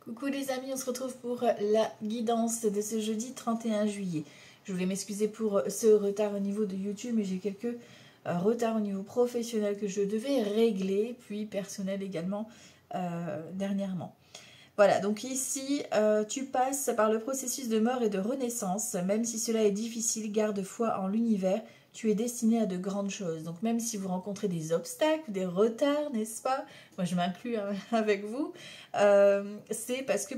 Coucou les amis, on se retrouve pour la guidance de ce jeudi 31 juillet. Je voulais m'excuser pour ce retard au niveau de YouTube, mais j'ai quelques retards au niveau professionnel que je devais régler, puis personnel également dernièrement. Voilà, donc ici, tu passes par le processus de mort et de renaissance. Même si cela est difficile, garde foi en l'univers. Tu es destiné à de grandes choses. Donc même si vous rencontrez des obstacles, des retards, n'est-ce pas? Moi, je m'inclus avec vous. C'est parce que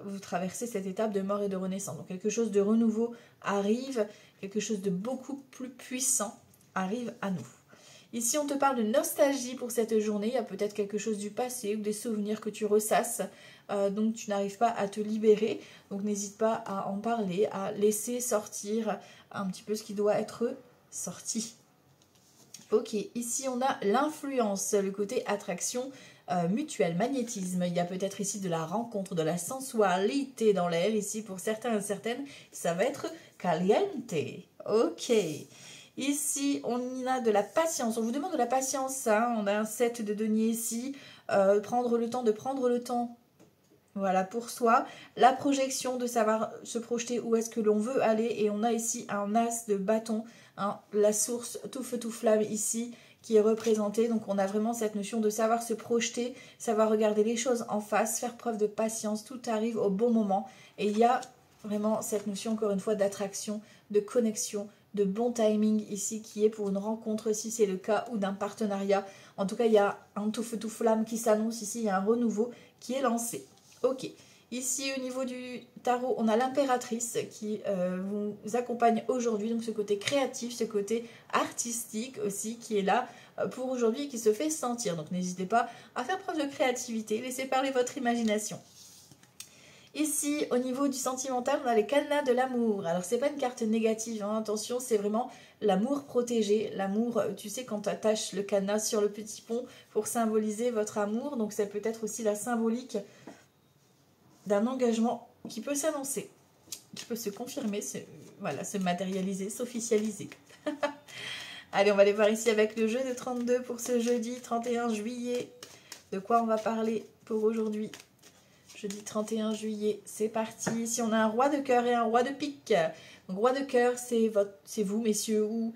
vous traversez cette étape de mort et de renaissance. Donc quelque chose de renouveau arrive, quelque chose de beaucoup plus puissant arrive à nous. Ici, on te parle de nostalgie pour cette journée. Il y a peut-être quelque chose du passé ou des souvenirs que tu ressasses. Donc, tu n'arrives pas à te libérer. Donc, n'hésite pas à en parler, à laisser sortir un petit peu ce qui doit être sorti. Ok, ici, on a l'influence, le côté attraction mutuelle, magnétisme. Il y a peut-être ici de la rencontre, de la sensualité dans l'air. Ici, pour certains et certaines, ça va être caliente. Ok. Ici, on a de la patience. On vous demande de la patience. Hein. On a un 7 de denier ici. Prendre le temps de prendre le temps. Voilà, pour soi. La projection, de savoir se projeter où est-ce que l'on veut aller. Et on a ici un as de bâton. Hein, la source tout feu tout flamme ici qui est représentée. Donc, on a vraiment cette notion de savoir se projeter, savoir regarder les choses en face, faire preuve de patience. Tout arrive au bon moment. Et il y a vraiment cette notion, encore une fois, d'attraction, de connexion, de bon timing ici qui est pour une rencontre si c'est le cas ou d'un partenariat. En tout cas, il y a un tout feu tout flamme qui s'annonce ici, il y a un renouveau qui est lancé. Ok, ici au niveau du tarot, on a l'impératrice qui vous accompagne aujourd'hui, donc ce côté créatif, ce côté artistique aussi qui est là pour aujourd'hui et qui se fait sentir. Donc n'hésitez pas à faire preuve de créativité, laissez parler votre imagination. Ici, au niveau du sentimental, on a les cadenas de l'amour. Alors, c'est pas une carte négative, hein, attention, c'est vraiment l'amour protégé. L'amour, tu sais, quand tu attaches le cadenas sur le petit pont pour symboliser votre amour. Donc, ça peut être aussi la symbolique d'un engagement qui peut s'annoncer, qui peut se confirmer, se matérialiser, s'officialiser. Allez, on va aller voir ici avec le jeu de 32 pour ce jeudi 31 juillet. De quoi on va parler pour aujourd'hui ? Jeudi 31 juillet, c'est parti. Ici, on a un roi de cœur et un roi de pique. Donc, roi de cœur, c'est vous, messieurs, ou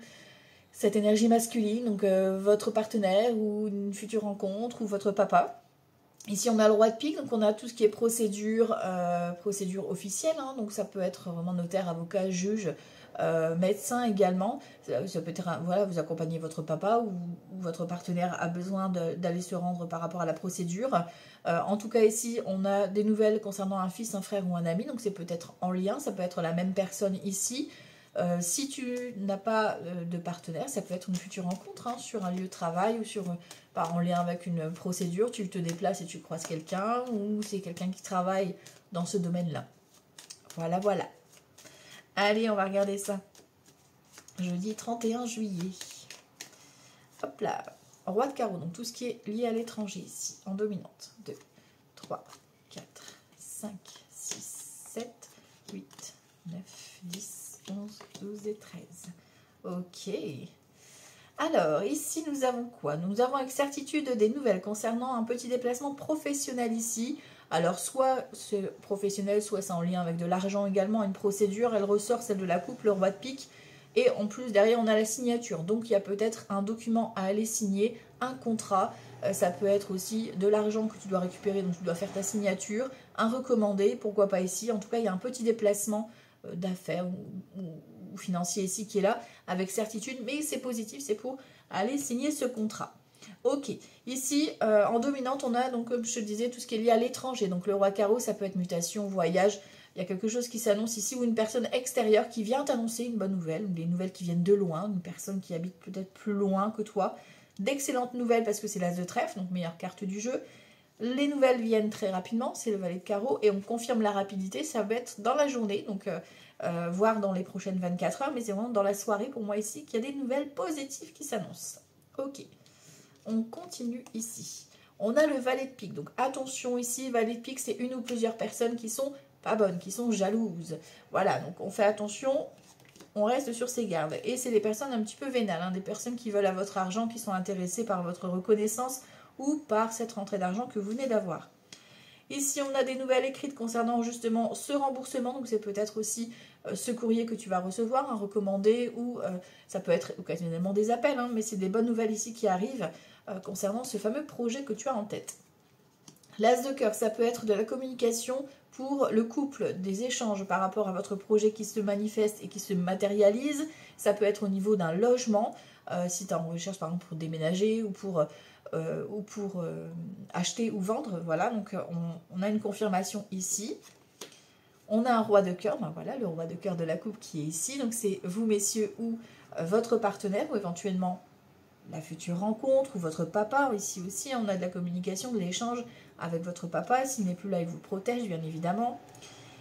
cette énergie masculine, donc votre partenaire, ou une future rencontre, ou votre papa. Ici, on a le roi de pique, donc on a tout ce qui est procédure officielle. Hein, donc, ça peut être vraiment notaire, avocat, juge, médecin également. Ça peut être, voilà, vous accompagnez votre papa ou votre partenaire a besoin d'aller se rendre par rapport à la procédure. En tout cas, ici, on a des nouvelles concernant un fils, un frère ou un ami. Donc, c'est peut-être en lien, ça peut être la même personne ici. Si tu n'as pas de partenaire, ça peut être une future rencontre hein, sur un lieu de travail ou en lien avec une procédure. Tu te déplaces et tu croises quelqu'un ou c'est quelqu'un qui travaille dans ce domaine-là. Voilà, voilà. Allez, on va regarder ça. Jeudi 31 juillet. Hop là. Roi de carreau, donc tout ce qui est lié à l'étranger ici, en dominante. 2, 3, 4, 5, 6, 7, 8, 9, 10, 11, 12 et 13. Ok. Alors, ici, nous avons quoi? Nous avons avec certitude des nouvelles concernant un petit déplacement professionnel ici. Alors, soit c'est professionnel, soit c'est en lien avec de l'argent également, une procédure. Elle ressort, celle de la coupe, le roi de pique. Et en plus, derrière, on a la signature. Donc, il y a peut-être un document à aller signer, un contrat. Ça peut être aussi de l'argent que tu dois récupérer, donc tu dois faire ta signature. Un recommandé, pourquoi pas ici. En tout cas, il y a un petit déplacement d'affaires ou financier ici qui est là, avec certitude. Mais c'est positif, c'est pour aller signer ce contrat. Ok, ici, en dominante, on a, donc comme je te disais, tout ce qui est lié à l'étranger. Donc, le roi carreau, ça peut être mutation, voyage. Il y a quelque chose qui s'annonce ici ou une personne extérieure qui vient t'annoncer une bonne nouvelle, ou des nouvelles qui viennent de loin, une personne qui habite peut-être plus loin que toi. D'excellentes nouvelles parce que c'est l'as de trèfle, donc meilleure carte du jeu. Les nouvelles viennent très rapidement, c'est le valet de carreau, et on confirme la rapidité, ça va être dans la journée, donc voire dans les prochaines 24 heures, mais c'est vraiment dans la soirée pour moi ici qu'il y a des nouvelles positives qui s'annoncent. Ok, on continue ici. On a le valet de pique, donc attention ici, valet de pique, c'est une ou plusieurs personnes qui sont pas bonnes, qui sont jalouses. Voilà, donc on fait attention, on reste sur ses gardes. Et c'est des personnes un petit peu vénales, hein, des personnes qui veulent à votre argent, qui sont intéressées par votre reconnaissance ou par cette rentrée d'argent que vous venez d'avoir. Ici, on a des nouvelles écrites concernant justement ce remboursement. Donc, c'est peut-être aussi ce courrier que tu vas recevoir, un recommandé, ou ça peut être occasionnellement des appels, hein, mais c'est des bonnes nouvelles ici qui arrivent concernant ce fameux projet que tu as en tête. L'As de cœur, ça peut être de la communication pour le couple, des échanges par rapport à votre projet qui se manifeste et qui se matérialise. Ça peut être au niveau d'un logement, si tu es en recherche par exemple pour déménager ou pour acheter ou vendre. Voilà, donc on a une confirmation ici. On a un roi de cœur, ben voilà, le roi de cœur de la coupe qui est ici. Donc c'est vous messieurs ou votre partenaire ou éventuellement la future rencontre ou votre papa. Ici aussi, on a de la communication, de l'échange avec votre papa. S'il n'est plus là, il vous protège, bien évidemment.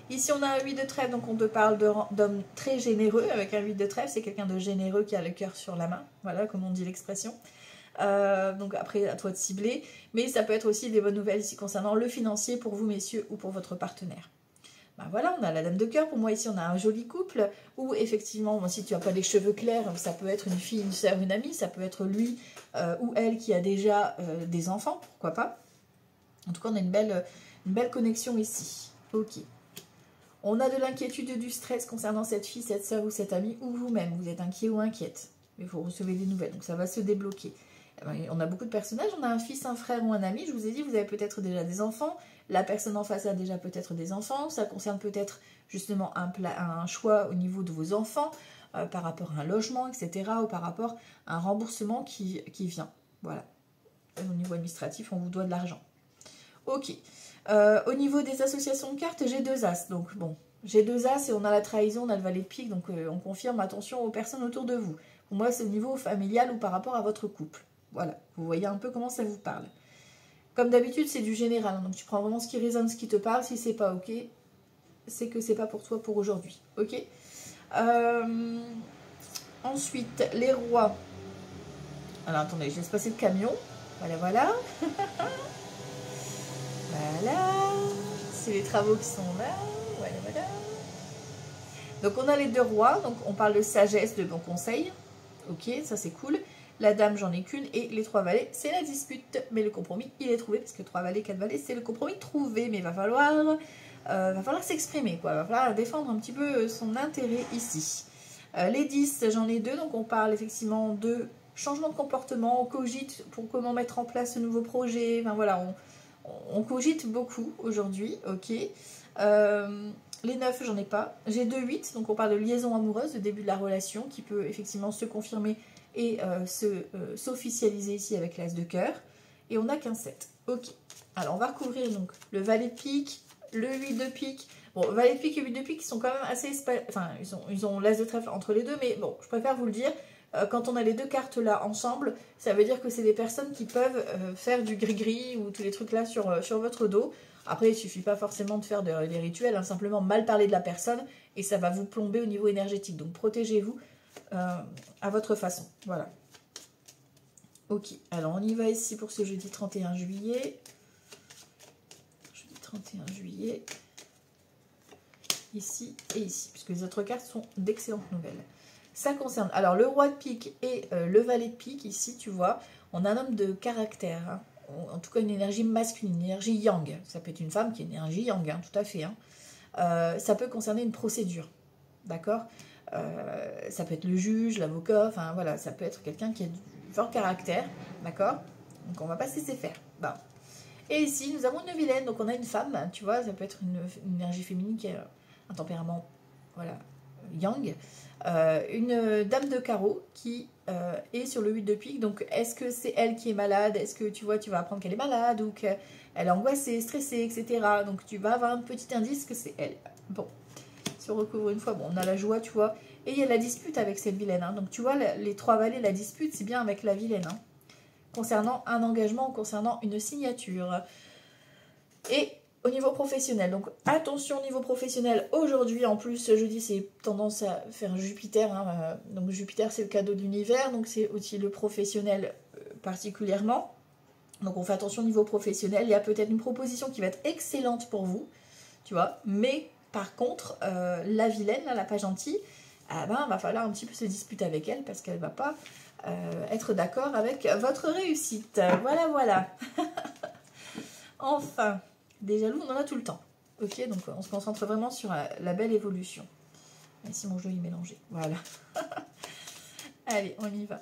Ici, on a un 8 de trèfle, donc on te parle d'homme très généreux. Avec un 8 de trèfle, c'est quelqu'un de généreux qui a le cœur sur la main. Voilà, comme on dit l'expression. Donc après, à toi de cibler. Mais ça peut être aussi des bonnes nouvelles ici concernant le financier pour vous, messieurs, ou pour votre partenaire. Ben voilà, on a la dame de cœur. Pour moi, ici, on a un joli couple où, effectivement, bon, si tu n'as pas les cheveux clairs, ça peut être une fille, une sœur, une amie. Ça peut être lui ou elle qui a déjà des enfants, pourquoi pas. En tout cas, on a une belle connexion ici. Ok. On a de l'inquiétude, du stress concernant cette fille, cette sœur ou cette amie, ou vous-même. Vous êtes inquiet ou inquiète. Mais vous recevez des nouvelles, donc ça va se débloquer. On a beaucoup de personnages. On a un fils, un frère ou un ami. Je vous ai dit, vous avez peut-être déjà des enfants. La personne en face a déjà peut-être des enfants. Ça concerne peut-être justement un choix au niveau de vos enfants par rapport à un logement, etc. Ou par rapport à un remboursement qui vient. Voilà. Au niveau administratif, on vous doit de l'argent. Ok. Au niveau des associations de cartes, j'ai 2 as. Donc bon, j'ai 2 as et on a la trahison, on a le valet de pique. Donc on confirme, attention aux personnes autour de vous. Pour moi, c'est au niveau familial ou par rapport à votre couple. Voilà, vous voyez un peu comment ça vous parle. Comme d'habitude, c'est du général. Donc tu prends vraiment ce qui résonne, ce qui te parle. Si c'est pas ok, c'est que c'est pas pour toi pour aujourd'hui. Ok. Ensuite, les rois. Alors attendez, je laisse passer le camion. Voilà, voilà. Voilà. C'est les travaux qui sont là. Voilà, voilà. Donc on a les 2 rois. Donc on parle de sagesse, de bon conseil. Ok, ça c'est cool. La dame, j'en ai qu'une. Et les 3 valets, c'est la dispute. Mais le compromis, il est trouvé. Parce que 3 valets, 4 valets, c'est le compromis trouvé. Mais il va falloir s'exprimer, quoi. Il va falloir défendre un petit peu son intérêt ici. Les 10, j'en ai 2. Donc on parle effectivement de changement de comportement. On cogite pour comment mettre en place ce nouveau projet. Enfin voilà, on cogite beaucoup aujourd'hui. Ok. Les 9, j'en ai pas. J'ai 2 8. Donc on parle de liaison amoureuse, de début de la relation qui peut effectivement se confirmer et s'officialiser ici avec l'as de cœur. Et on n'a qu'un 7. Ok. Alors, on va recouvrir donc le valet de pique, le 8 de pique. Bon, valet de pique et 8 de pique, ils sont quand même assez... Enfin, ils ont l'as de trèfle entre les deux, mais bon, je préfère vous le dire. Quand on a les 2 cartes là ensemble, ça veut dire que c'est des personnes qui peuvent faire du gris-gris ou tous les trucs là sur votre dos. Après, il ne suffit pas forcément de faire des rituels, hein, simplement mal parler de la personne et ça va vous plomber au niveau énergétique. Donc, protégez-vous à votre façon. Voilà. Ok, alors on y va ici pour ce jeudi 31 juillet. Jeudi 31 juillet. Ici et ici, puisque les autres cartes sont d'excellentes nouvelles. Ça concerne, alors le roi de pique et le valet de pique, ici tu vois, on a un homme de caractère, hein. En tout cas une énergie masculine, une énergie yang. Ça peut être une femme qui a une énergie yang, hein, tout à fait. Hein. Ça peut concerner une procédure, d'accord. Ça peut être le juge, l'avocat, enfin voilà, ça peut être quelqu'un qui a du fort caractère, d'accord. Donc on va pas se laisser faire. Bon. Et ici, nous avons une vilaine, donc on a une femme, tu vois, ça peut être une énergie féminine qui a un tempérament, voilà, yang. Une dame de carreau qui est sur le 8 de pique. Donc, est-ce que c'est elle qui est malade? Est-ce que tu vois, tu vas apprendre qu'elle est malade ou qu'elle est angoissée, stressée, etc. Donc, tu vas avoir un petit indice que c'est elle. Bon, si on recouvre une fois, bon, on a la joie, tu vois. Et il y a la dispute avec cette vilaine. Hein. Donc, tu vois, les 3 valets, la dispute, c'est bien avec la vilaine. Hein, concernant un engagement, concernant une signature. Et au niveau professionnel, donc attention au niveau professionnel, aujourd'hui en plus, jeudi c'est tendance à faire Jupiter, hein, donc Jupiter c'est le cadeau de l'univers, donc c'est aussi le professionnel particulièrement, donc on fait attention au niveau professionnel, il y a peut-être une proposition qui va être excellente pour vous, tu vois, mais par contre, la vilaine, là, la pas gentille, va falloir un petit peu se disputer avec elle, parce qu'elle va pas être d'accord avec votre réussite, voilà, voilà. Enfin... Des jaloux, on en a tout le temps. Ok, donc on se concentre vraiment sur la belle évolution. Même si mon jeu est mélangé. Voilà. Allez, on y va.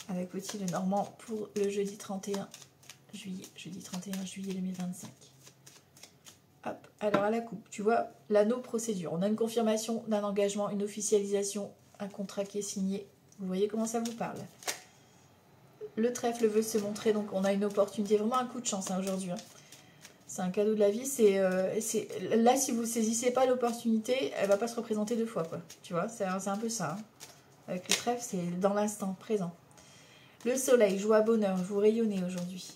Avec Petit le Normand pour le jeudi 31 juillet. Jeudi 31 juillet 2025. Hop, alors à la coupe, tu vois, l'anneau procédure. On a une confirmation d'un engagement, une officialisation, un contrat qui est signé. Vous voyez comment ça vous parle. Le trèfle veut se montrer, donc on a une opportunité, vraiment un coup de chance hein, aujourd'hui. Hein. C'est un cadeau de la vie. Là, si vous ne saisissez pas l'opportunité, elle ne va pas se représenter deux fois. Quoi. Tu vois, c'est un peu ça. Hein. Avec le trèfle, c'est dans l'instant présent. Le soleil, joie, bonheur, vous rayonnez aujourd'hui.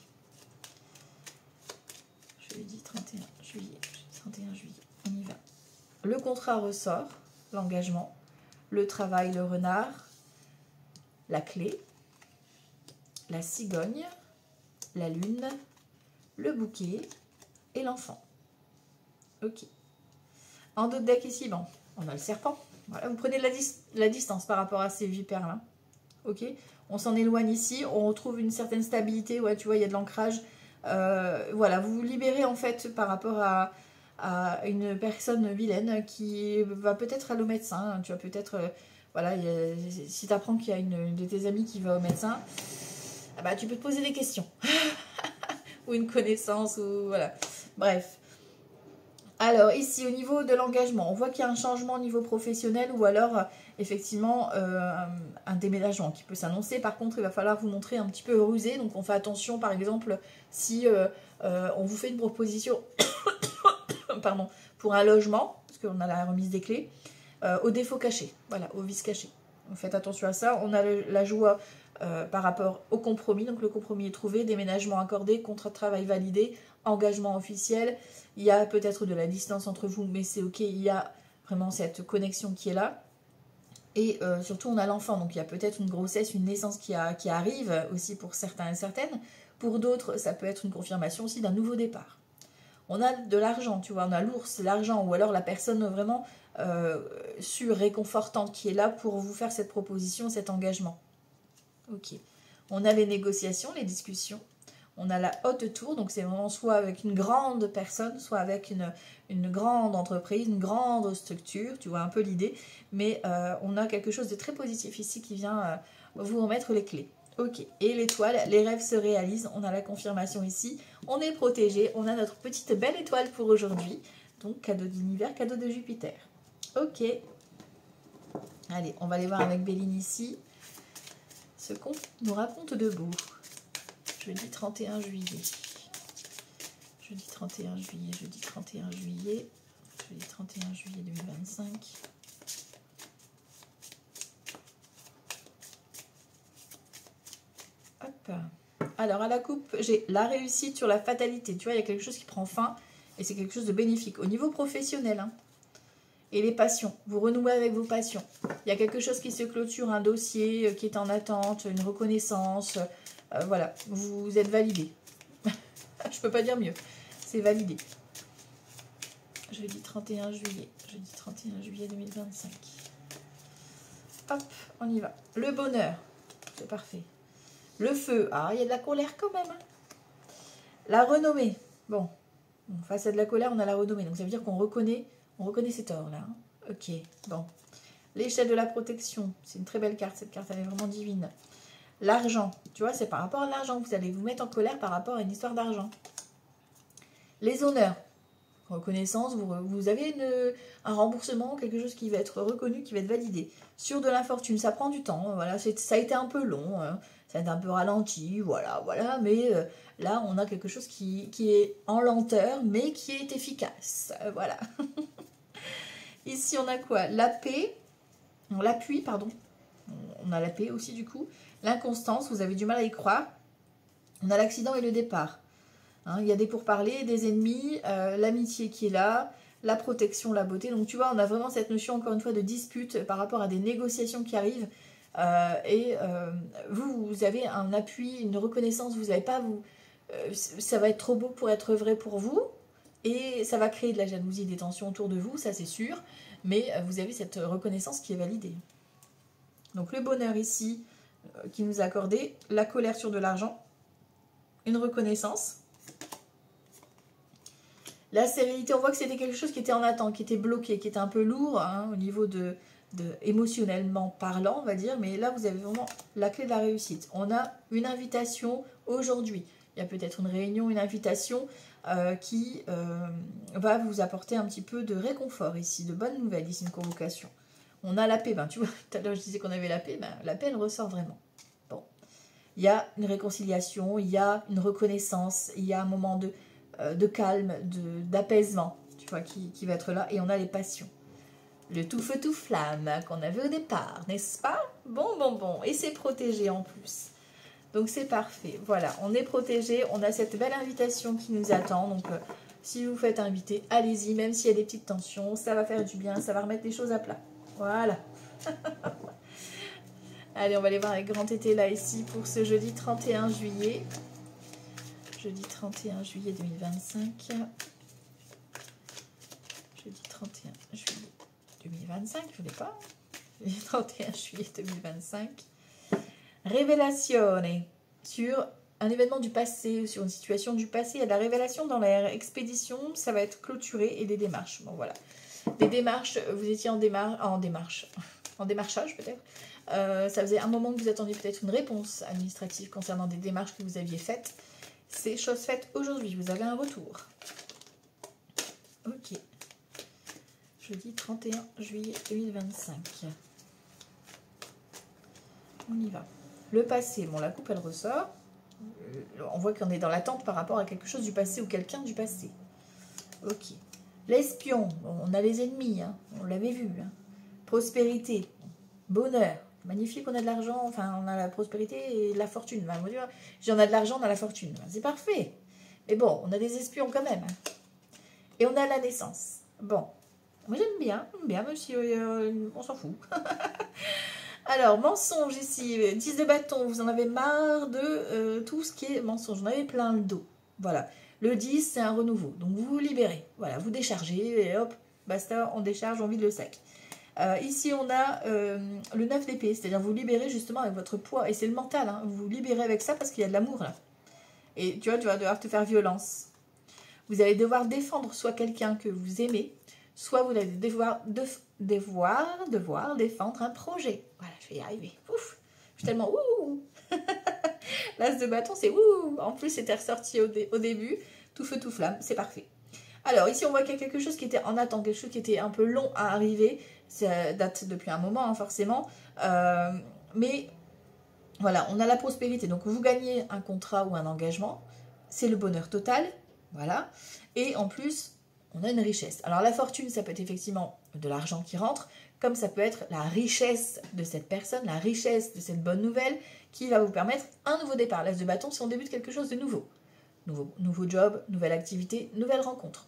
Jeudi 31 juillet. 31 juillet, on y va. Le contrat ressort, l'engagement, le travail, le renard, la clé, la cigogne, la lune, le bouquet et l'enfant. Ok. En dos de deck ici, bon, on a le serpent. Voilà, vous prenez la distance par rapport à ces vipères-là. Ok. On s'en éloigne ici, on retrouve une certaine stabilité. Ouais, tu vois, il y a de l'ancrage. Voilà, vous vous libérez en fait par rapport à une personne vilaine qui va peut-être aller au médecin. Tu vas peut-être, voilà, si tu apprends qu'il y a une de tes amies qui va au médecin, ah bah, tu peux te poser des questions. Ou une connaissance, ou voilà. Bref. Alors ici, au niveau de l'engagement, on voit qu'il y a un changement au niveau professionnel ou alors effectivement un déménagement qui peut s'annoncer. Par contre, il va falloir vous montrer un petit peu rusé. Donc on fait attention, par exemple, si on vous fait une proposition pardon, pour un logement, parce qu'on a la remise des clés, au défaut caché, voilà, au vice caché. Donc faites attention à ça. On a la joie par rapport au compromis. Donc le compromis est trouvé, déménagement accordé, contrat de travail validé, engagement officiel. Il y a peut-être de la distance entre vous, mais c'est ok. Il y a vraiment cette connexion qui est là. Et surtout, on a l'enfant. Donc il y a peut-être une grossesse, une naissance qui arrive aussi pour certains et certaines. Pour d'autres, ça peut être une confirmation aussi d'un nouveau départ. On a de l'argent, tu vois, on a l'ours, l'argent, ou alors la personne vraiment sûre, réconfortante qui est là pour vous faire cette proposition, cet engagement. Ok. On a les négociations, les discussions. On a la haute tour, donc c'est vraiment soit avec une grande personne, soit avec une grande entreprise, une grande structure, tu vois un peu l'idée. Mais on a quelque chose de très positif ici qui vient vous remettre les clés. Ok, et l'étoile, les rêves se réalisent, on a la confirmation ici, on est protégé, on a notre petite belle étoile pour aujourd'hui. Donc cadeau d'univers, cadeau de Jupiter. Ok, allez, on va aller voir avec Béline ici ce qu'on nous raconte de beau. Jeudi 31 juillet. Jeudi 31 juillet, jeudi 31 juillet, jeudi 31 juillet 2025. Hop. Alors à la coupe, j'ai la réussite sur la fatalité. Tu vois, il y a quelque chose qui prend fin et c'est quelque chose de bénéfique. Au niveau professionnel, hein, et les passions, vous renouez avec vos passions. Il y a quelque chose qui se clôture, un dossier qui est en attente, une reconnaissance. Voilà, vous êtes validé. Je peux pas dire mieux. C'est validé. Jeudi 31 juillet. Jeudi 31 juillet 2025. Hop, on y va. Le bonheur. C'est parfait. Le feu. Ah, il y a de la colère quand même. Hein. La renommée. Bon, face à de la colère, on a la renommée. Donc ça veut dire qu'on reconnaît ses torts là. Hein. Ok, bon. L'échelle de la protection. C'est une très belle carte. Cette carte, elle est vraiment divine. L'argent. Tu vois, c'est par rapport à l'argent. Vous allez vous mettre en colère par rapport à une histoire d'argent. Les honneurs. Reconnaissance, vous avez un remboursement, quelque chose qui va être reconnu, qui va être validé. Sur de l'infortune, ça prend du temps, voilà, ça a été un peu long, hein, ça a été un peu ralenti, voilà, mais là, on a quelque chose qui est en lenteur, mais qui est efficace, voilà. Ici, on a quoi? La paix, non, l'appui, pardon, on a la paix aussi du coup, l'inconstance, vous avez du mal à y croire, on a l'accident et le départ. Hein, il y a des pourparlers, des ennemis, l'amitié qui est là, la protection, la beauté. Donc tu vois, on a vraiment cette notion, encore une fois, de dispute par rapport à des négociations qui arrivent. Vous avez un appui, une reconnaissance, vous n'avez pas... ça va être trop beau pour être vrai pour vous. Et ça va créer de la jalousie, des tensions autour de vous, ça c'est sûr. Mais vous avez cette reconnaissance qui est validée. Donc le bonheur ici, qui nous est accordé, la colère sur de l'argent, une reconnaissance. La sérénité, on voit que c'était quelque chose qui était en attente, qui était bloqué, qui était un peu lourd hein, au niveau émotionnellement parlant, on va dire. Mais là, vous avez vraiment la clé de la réussite. On a une invitation aujourd'hui. Il y a peut-être une réunion, une invitation qui va vous apporter un petit peu de réconfort ici, de bonnes nouvelles, ici une convocation. On a la paix, ben, tu vois, tout à l'heure je disais qu'on avait la paix, ben, la paix elle ressort vraiment. Bon, il y a une réconciliation, il y a une reconnaissance, il y a un moment de calme, d'apaisement, tu vois, qui va être là. Et on a les passions. Le tout feu tout flamme qu'on avait au départ, n'est-ce pas? Bon. Et c'est protégé en plus. Donc c'est parfait. Voilà, on est protégé. On a cette belle invitation qui nous attend. Donc si vous faites inviter, allez-y. Même s'il y a des petites tensions, ça va faire du bien. Ça va remettre les choses à plat. Voilà. Allez, on va aller voir avec Grand Tété là ici pour ce jeudi 31 juillet. Jeudi 31 juillet 2025. Jeudi 31 juillet 2025, je ne l'ai pas. Jeudi 31 juillet 2025. Révélation sur un événement du passé, sur une situation du passé. Il y a de la révélation dans l'air. Expédition, ça va être clôturé et des démarches. Bon, voilà. Des démarches, vous étiez en démarchage peut-être. Ça faisait un moment que vous attendiez peut-être une réponse administrative concernant des démarches que vous aviez faites. C'est chose faite aujourd'hui. Vous avez un retour. Ok. Jeudi 31 juillet 2025. On y va. Le passé, bon, la coupe, elle ressort. On voit qu'on est dans l'attente par rapport à quelque chose du passé ou quelqu'un du passé. Ok. L'espion, bon, on a les ennemis, hein, on l'avait vu. Hein. Prospérité, bonheur. Magnifique, on a de l'argent, enfin, on a la prospérité et la fortune. Enfin, j'en ai de l'argent, on a la fortune. C'est parfait. Mais bon, on a des espions quand même. Hein. Et on a la naissance. Bon, moi j'aime bien, même si on s'en fout. Alors, mensonge ici, 10 de bâton, vous en avez marre de tout ce qui est mensonge. Vous en avez plein le dos. Voilà. Le 10, c'est un renouveau. Donc, vous vous libérez. Voilà, vous déchargez et hop, basta, on décharge, on vide le sac. Ici, on a le 9 d'épée, c'est-à-dire vous libérez justement avec votre poids. Et c'est le mental, hein, vous vous libérez avec ça parce qu'il y a de l'amour là. Et tu vois, tu vas devoir te faire violence. Vous allez devoir défendre soit quelqu'un que vous aimez, soit vous allez devoir défendre un projet. Voilà, je vais y arriver. Ouf, je suis tellement ouh. L'as de bâton, c'est ouh. En plus, c'était ressorti au début. Tout feu, tout flamme, c'est parfait. Alors, ici, on voit qu'il y a quelque chose qui était en attente, quelque chose qui était un peu long à arriver. Ça date depuis un moment, hein, forcément. Mais voilà, on a la prospérité. Donc, vous gagnez un contrat ou un engagement. C'est le bonheur total. Voilà. Et en plus, on a une richesse. Alors, la fortune, ça peut être effectivement de l'argent qui rentre, comme ça peut être la richesse de cette personne, la richesse de cette bonne nouvelle qui va vous permettre un nouveau départ. L'as de bâton, si on débute quelque chose de nouveau. Nouveau job, nouvelle activité, nouvelle rencontre.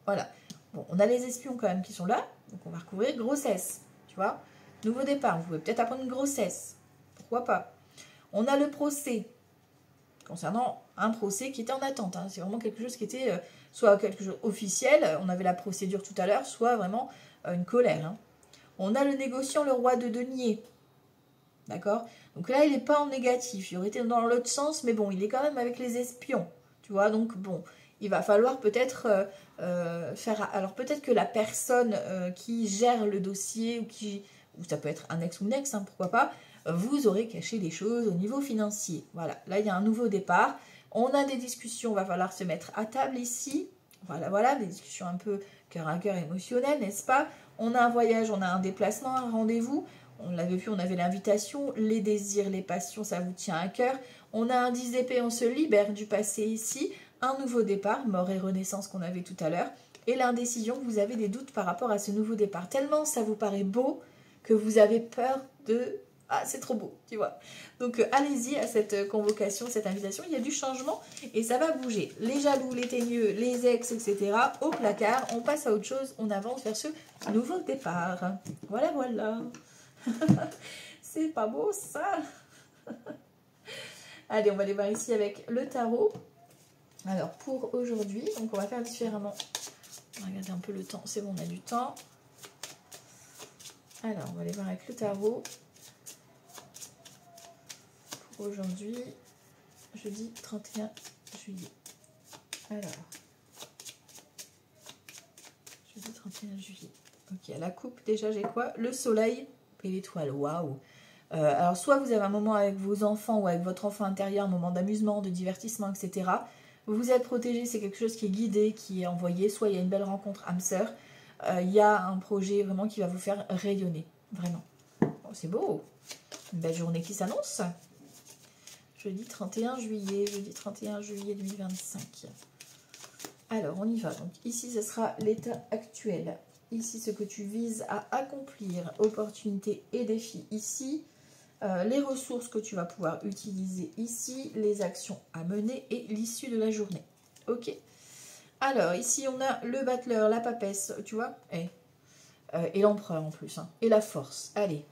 Voilà. Bon, on a les espions quand même qui sont là. Donc, on va recouvrir grossesse. Tu vois, nouveau départ. Vous pouvez peut-être apprendre une grossesse. Pourquoi pas. On a le procès. Concernant un procès qui était en attente. Hein. C'est vraiment quelque chose qui était soit quelque chose officiel. On avait la procédure tout à l'heure. Soit vraiment une colère. Hein. On a le négociant, le roi de denier. D'accord. Donc là, il n'est pas en négatif. Il aurait été dans l'autre sens. Mais bon, il est quand même avec les espions. Tu vois, donc bon, il va falloir peut-être faire... Alors peut-être que la personne qui gère le dossier, ou ça peut être un ex ou une ex, hein, pourquoi pas, vous aurez caché des choses au niveau financier. Voilà, là il y a un nouveau départ. On a des discussions, va falloir se mettre à table ici. Voilà, des discussions un peu cœur à cœur émotionnelles, n'est-ce pas? On a un voyage, on a un déplacement, un rendez-vous. On l'avait vu, on avait l'invitation, les désirs, les passions, ça vous tient à cœur. On a un 10 d'épée, on se libère du passé ici. Un nouveau départ, mort et renaissance qu'on avait tout à l'heure. Et l'indécision, vous avez des doutes par rapport à ce nouveau départ. Tellement ça vous paraît beau que vous avez peur de... Ah, c'est trop beau, tu vois. Donc, allez-y à cette convocation, cette invitation. Il y a du changement et ça va bouger. Les jaloux, les teigneux, les ex, etc. au placard. On passe à autre chose. On avance vers ce nouveau départ. Voilà, voilà. C'est pas beau, ça. Allez, on va aller voir ici avec le tarot. Alors, pour aujourd'hui, donc on va faire différemment. On va regarder un peu le temps. C'est bon, on a du temps. Alors, on va aller voir avec le tarot. Pour aujourd'hui, jeudi 31 juillet. Alors, 31 juillet. Ok, à la coupe, déjà, j'ai quoi? Le soleil et l'étoile. Waouh! Alors, soit vous avez un moment avec vos enfants ou avec votre enfant intérieur, un moment d'amusement, de divertissement, etc. Vous êtes protégé, c'est quelque chose qui est guidé, qui est envoyé. Soit il y a une belle rencontre âme sœur. Il y a un projet vraiment qui va vous faire rayonner. Vraiment. Oh, c'est beau! Une belle journée qui s'annonce. Jeudi 31 juillet, jeudi 31 juillet 2025. Alors, on y va. Donc, ici, ce sera l'état actuel. Ici, ce que tu vises à accomplir, opportunités et défis. Ici, les ressources que tu vas pouvoir utiliser ici, les actions à mener et l'issue de la journée. Ok. Alors, ici, on a le battleur, la papesse, tu vois, et l'empereur en plus, hein, et la force. Allez.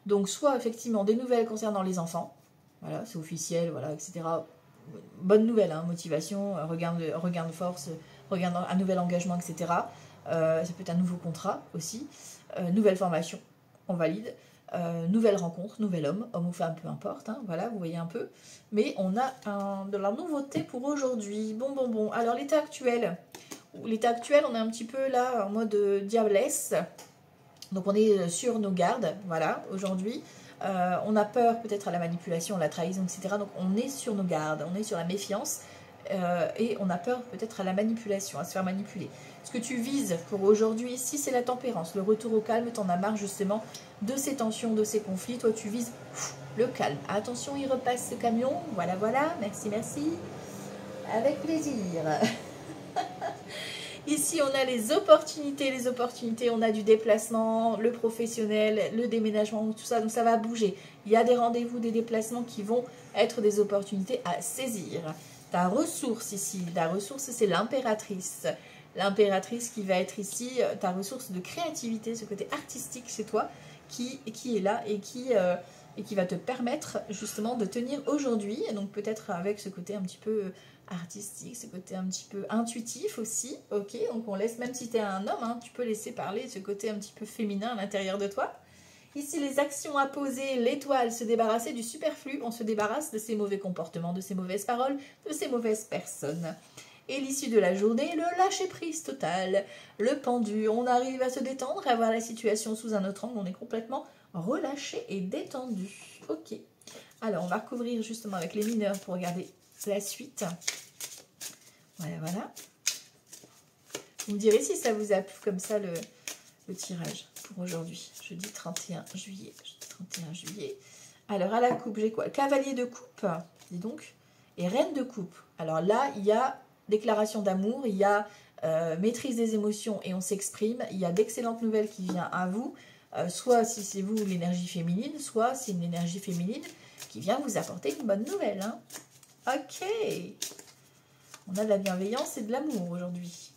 Donc, soit effectivement des nouvelles concernant les enfants. Voilà, c'est officiel, voilà, etc. Bonne nouvelle, hein, motivation, regain de force, un nouvel engagement, etc. Ça peut être un nouveau contrat aussi. Nouvelle formation, on valide. Nouvelle rencontre, nouvel homme ou femme, peu importe. Hein, voilà, vous voyez un peu. Mais on a de la nouveauté pour aujourd'hui. Bon. Alors, l'état actuel, on est un petit peu là en mode diablesse. Donc, on est sur nos gardes, voilà, aujourd'hui. On a peur peut-être à la manipulation, à la trahison, etc. Donc, on est sur nos gardes, on est sur la méfiance. Et on a peur peut-être à la manipulation, à se faire manipuler. Ce que tu vises pour aujourd'hui, ici, c'est la tempérance, le retour au calme. T'en as marre justement de ces tensions, de ces conflits. Toi, tu vises le calme. Attention, il repasse ce camion. Voilà, merci. Avec plaisir. Ici, on a les opportunités, on a du déplacement, le professionnel, le déménagement, tout ça, donc ça va bouger. Il y a des rendez-vous, des déplacements qui vont être des opportunités à saisir. Ta ressource ici, ta ressource, c'est l'impératrice. L'impératrice qui va être ici, ta ressource de créativité, ce côté artistique chez toi, qui est là et qui va te permettre justement de tenir aujourd'hui. Donc peut-être avec ce côté un petit peu artistique, ce côté un petit peu intuitif aussi. Ok, donc on laisse, même si tu es un homme, hein, tu peux laisser parler ce côté un petit peu féminin à l'intérieur de toi. Ici, les actions à poser, l'étoile, se débarrasser du superflu, on se débarrasse de ses mauvais comportements, de ses mauvaises paroles, de ses mauvaises personnes. Et l'issue de la journée, le lâcher-prise total, le pendu, on arrive à se détendre, à voir la situation sous un autre angle, on est complètement relâché et détendu. Ok, alors on va recouvrir justement avec les mineurs pour regarder la suite. Voilà. Vous me direz si ça vous a plu comme ça le tirage pour aujourd'hui, jeudi 31 juillet. Alors à la coupe, j'ai quoi? Cavalier de coupe, dis donc, et reine de coupe. Alors là, il y a déclaration d'amour, il y a maîtrise des émotions et on s'exprime. Il y a d'excellentes nouvelles qui viennent à vous, soit si c'est vous l'énergie féminine, soit c'est une énergie féminine qui vient vous apporter une bonne nouvelle. Hein. Ok, on a de la bienveillance et de l'amour aujourd'hui.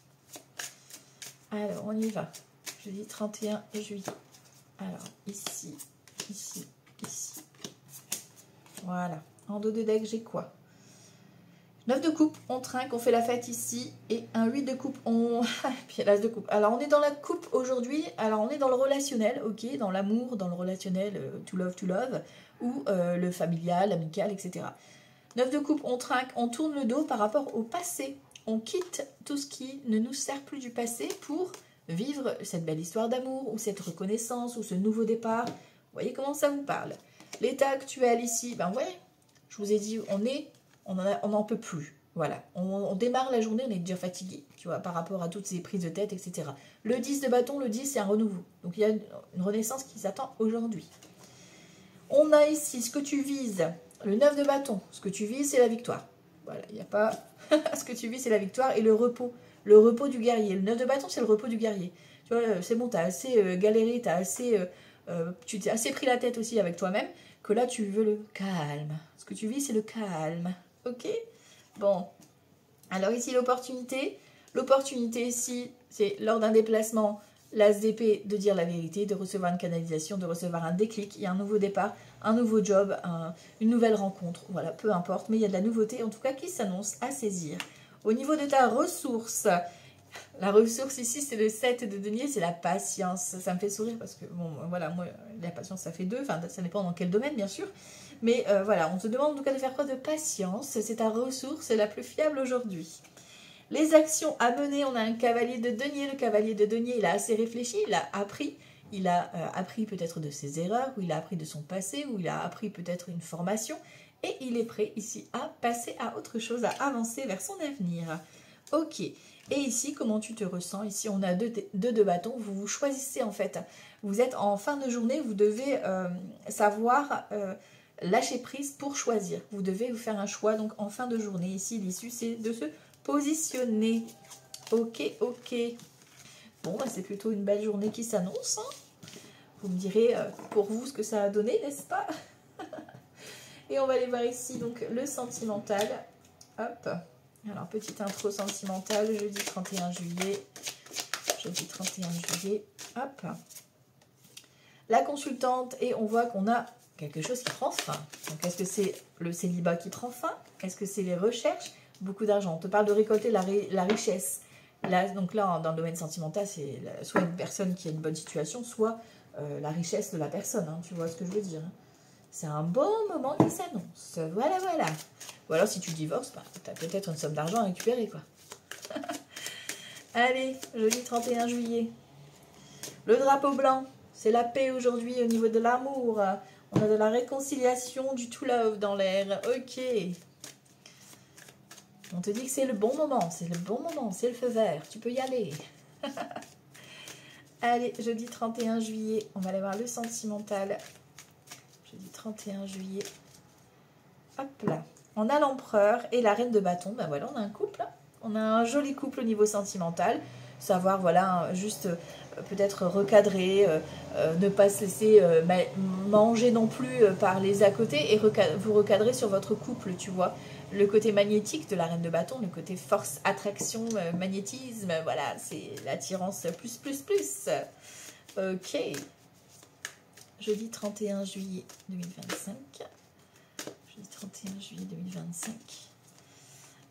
Alors, on y va. Jeudi 31 juillet. Alors, ici. Voilà. En dos de deck, j'ai quoi? 9 de coupe, on trinque, on fait la fête ici. Et un 8 de coupe, on... Puis l'as de coupe. Alors, on est dans la coupe aujourd'hui. Alors, on est dans le relationnel, ok? Dans l'amour, dans le relationnel, to love. Ou le familial, l'amical, etc. 9 de coupe, on trinque, on tourne le dos par rapport au passé. On quitte tout ce qui ne nous sert plus du passé pour vivre cette belle histoire d'amour ou cette reconnaissance ou ce nouveau départ. Vous voyez comment ça vous parle? L'état actuel ici, ben ouais, je vous ai dit, on n'en peut plus. Voilà, on démarre la journée, on est déjà fatigué, tu vois, par rapport à toutes ces prises de tête, etc. Le 10 de bâton, le 10 c'est un renouveau. Donc il y a une renaissance qui s'attend aujourd'hui. On a ici ce que tu vises, le 9 de bâton, ce que tu vises c'est la victoire. Voilà, il n'y a pas... ce que tu vis c'est la victoire et le repos du guerrier. Le 9 de bâton c'est le repos du guerrier. Tu vois, c'est bon, tu as assez galéré, tu t'es assez pris la tête aussi avec toi-même, que là tu veux le calme. Ce que tu vis c'est le calme. Ok? Bon. Alors ici l'opportunité. L'opportunité ici c'est lors d'un déplacement, l'as d'épée, de dire la vérité, de recevoir une canalisation, de recevoir un déclic, il y a un nouveau départ, un nouveau job, une nouvelle rencontre, voilà, peu importe, mais il y a de la nouveauté en tout cas qui s'annonce à saisir. Au niveau de ta ressource, la ressource ici c'est le 7 de denier, c'est la patience. Ça me fait sourire parce que, bon, voilà, moi, la patience ça fait 2, enfin ça dépend dans quel domaine bien sûr, mais voilà, on te demande en tout cas de faire preuve de patience, c'est ta ressource la plus fiable aujourd'hui. Les actions à mener, on a un cavalier de denier. Le cavalier de denier, il a assez réfléchi, il a appris. Il a appris peut-être de ses erreurs, ou il a appris de son passé, ou il a appris peut-être une formation. Et il est prêt ici à passer à autre chose, à avancer vers son avenir. Ok. Et ici, comment tu te ressens? Ici, on a deux de bâtons. Vous choisissez en fait. Vous êtes en fin de journée, vous devez savoir lâcher prise pour choisir. Vous devez vous faire un choix donc en fin de journée. Ici, l'issue, c'est de se positionner. Ok, ok. Bon, bah, c'est plutôt une belle journée qui s'annonce. Hein. Vous me direz pour vous ce que ça a donné, n'est-ce pas? Et on va aller voir ici donc le sentimental. Hop. Alors, petite intro sentimentale, jeudi 31 juillet. Jeudi 31 juillet. Hop. La consultante, et on voit qu'on a quelque chose qui prend fin. Donc, est-ce que c'est le célibat qui prend fin? Est-ce que c'est les recherches? Beaucoup d'argent. On te parle de récolter la richesse. Là, donc là, dans le domaine sentimental, c'est soit une personne qui a une bonne situation, soit la richesse de la personne. Hein, tu vois ce que je veux dire? C'est un bon moment qui s'annonce. Voilà, voilà. Ou alors, si tu divorces, bah, tu as peut-être une somme d'argent à récupérer, quoi. Allez, jeudi 31 juillet. Le drapeau blanc, c'est la paix aujourd'hui au niveau de l'amour. On a de la réconciliation, du to love dans l'air. Ok. On te dit que c'est le bon moment, c'est le bon moment, c'est le feu vert. Tu peux y aller. Allez, jeudi 31 juillet, on va aller voir le sentimental. Jeudi 31 juillet. Hop là. On a l'empereur et la reine de bâton. Ben voilà, on a un couple. Hein. On a un joli couple au niveau sentimental. Savoir, voilà, juste peut-être recadrer, ne pas se laisser manger non plus par les à côté et vous recadrer sur votre couple, tu vois. Le côté magnétique de la reine de bâton, le côté force, attraction, magnétisme, voilà, c'est l'attirance plus, plus, plus. Ok. Jeudi 31 juillet 2025. Jeudi 31 juillet 2025.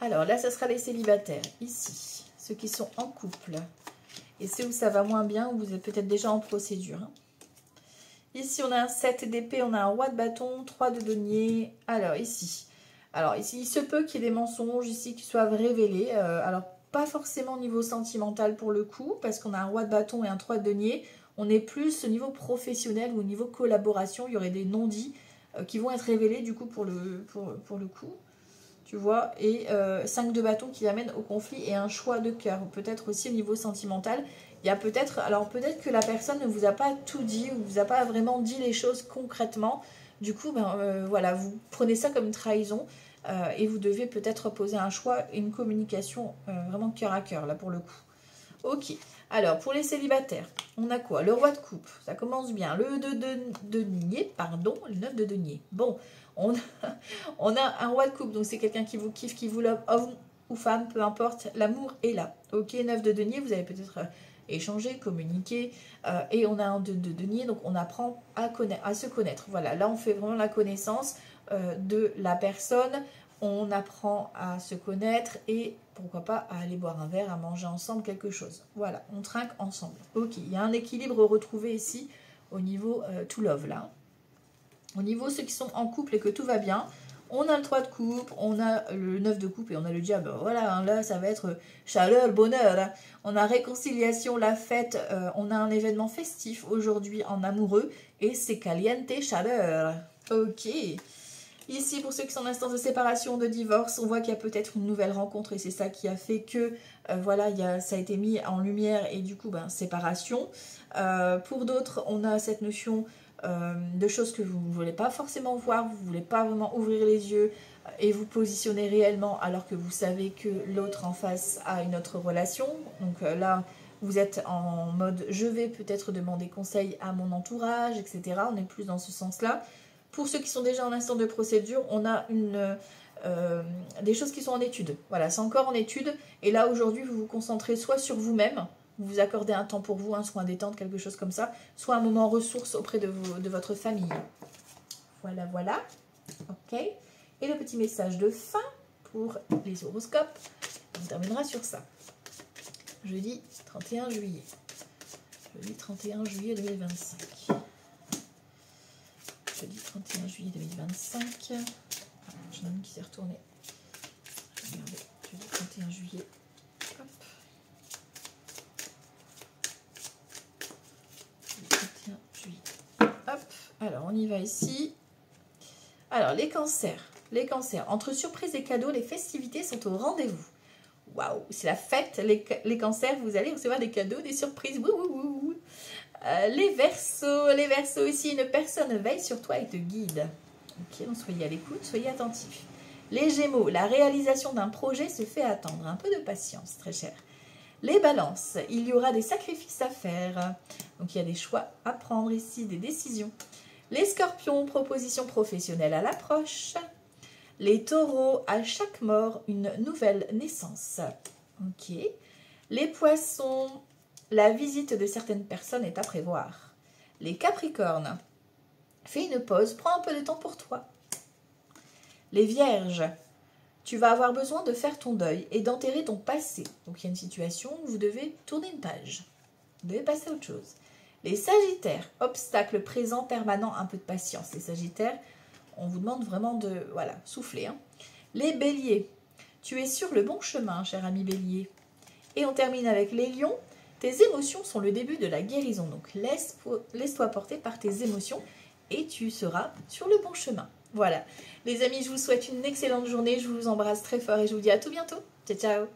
Alors là, ça sera les célibataires. Ici, ceux qui sont en couple. Et ceux où ça va moins bien, où vous êtes peut-être déjà en procédure. Hein. Ici, on a un 7 d'épée, on a un roi de bâton, 3 de denier. Alors ici, il se peut qu'il y ait des mensonges ici qui soient révélés. Alors, pas forcément au niveau sentimental pour le coup, parce qu'on a un roi de bâton et un 3 de denier. On est plus au niveau professionnel ou au niveau collaboration. Il y aurait des non-dits qui vont être révélés du coup pour le coup. Tu vois, et 5 de bâton qui amène au conflit et un choix de cœur. Peut-être aussi au niveau sentimental. Il y a peut-être, alors peut-être que la personne ne vous a pas tout dit ou ne vous a pas vraiment dit les choses concrètement. Du coup, voilà, vous prenez ça comme une trahison et vous devez peut-être poser un choix et une communication vraiment cœur à cœur, là, pour le coup. Ok, alors, pour les célibataires, on a quoi? Le roi de coupe, ça commence bien. Le 2 de denier, pardon, le 9 de denier. Bon, on a un roi de coupe, donc c'est quelqu'un qui vous kiffe, qui vous love, homme ou femme, peu importe, l'amour est là. Ok, 9 de denier, vous avez peut-être échanger, communiquer, et on a un de denier, donc on apprend à se connaître. Voilà, là on fait vraiment la connaissance de la personne, on apprend à se connaître et pourquoi pas à aller boire un verre, à manger ensemble quelque chose. Voilà, on trinque ensemble. Ok, il y a un équilibre retrouvé ici au niveau to love là. Au niveau ceux qui sont en couple et que tout va bien, on a le 3 de coupe, on a le 9 de coupe et on a le diable. Voilà, hein, là ça va être chaleur, bonheur. Hein. On a réconciliation, la fête, on a un événement festif aujourd'hui en amoureux et c'est caliente, chaleur. Ok. Ici, pour ceux qui sont en instance de séparation, de divorce, on voit qu'il y a peut-être une nouvelle rencontre et c'est ça qui a fait que, voilà, ça a été mis en lumière et du coup, séparation. Pour d'autres, on a cette notion de choses que vous ne voulez pas forcément voir, vous ne voulez pas vraiment ouvrir les yeux et vous positionner réellement alors que vous savez que l'autre en face a une autre relation. Donc là, vous êtes en mode je vais peut-être demander conseil à mon entourage, etc. On est plus dans ce sens-là. Pour ceux qui sont déjà en instant de procédure, on a des choses qui sont en étude. Voilà, c'est encore en étude. Et là, aujourd'hui, vous vous concentrez soit sur vous-même, vous vous accordez un temps pour vous, un soin détente, quelque chose comme ça, soit un moment ressource auprès de votre famille. Voilà, voilà. Ok. Et le petit message de fin pour les horoscopes. On terminera sur ça. Jeudi 31 juillet. Jeudi 31 juillet 2025. Jeudi 31 juillet 2025. J'en ai une qui s'est retournée. Regardez, jeudi 31 juillet Alors, on y va ici. Alors, les cancers. Les cancers. Entre surprises et cadeaux, les festivités sont au rendez-vous. Waouh, c'est la fête. Les cancers, vous allez recevoir des cadeaux, des surprises. Wouhou. Les verseaux ici, une personne veille sur toi et te guide. Ok, donc soyez à l'écoute, soyez attentifs. Les gémeaux, la réalisation d'un projet se fait attendre. Un peu de patience, très cher. Les balances, il y aura des sacrifices à faire. Donc il y a des choix à prendre ici, des décisions. Les scorpions, propositions professionnelles à l'approche. Les taureaux, à chaque mort, une nouvelle naissance. Ok. Les poissons, la visite de certaines personnes est à prévoir. Les capricornes, fais une pause, prends un peu de temps pour toi. Les vierges, tu vas avoir besoin de faire ton deuil et d'enterrer ton passé. Donc il y a une situation où vous devez tourner une page. Vous devez passer à autre chose. Les sagittaires, obstacle présent permanent, un peu de patience. Les sagittaires, on vous demande vraiment de souffler. Hein. Les béliers, tu es sur le bon chemin, cher ami bélier. Et on termine avec les lions. Tes émotions sont le début de la guérison. Donc laisse-toi porter par tes émotions et tu seras sur le bon chemin. Voilà. Les amis, je vous souhaite une excellente journée. Je vous embrasse très fort et je vous dis à tout bientôt. Ciao, ciao.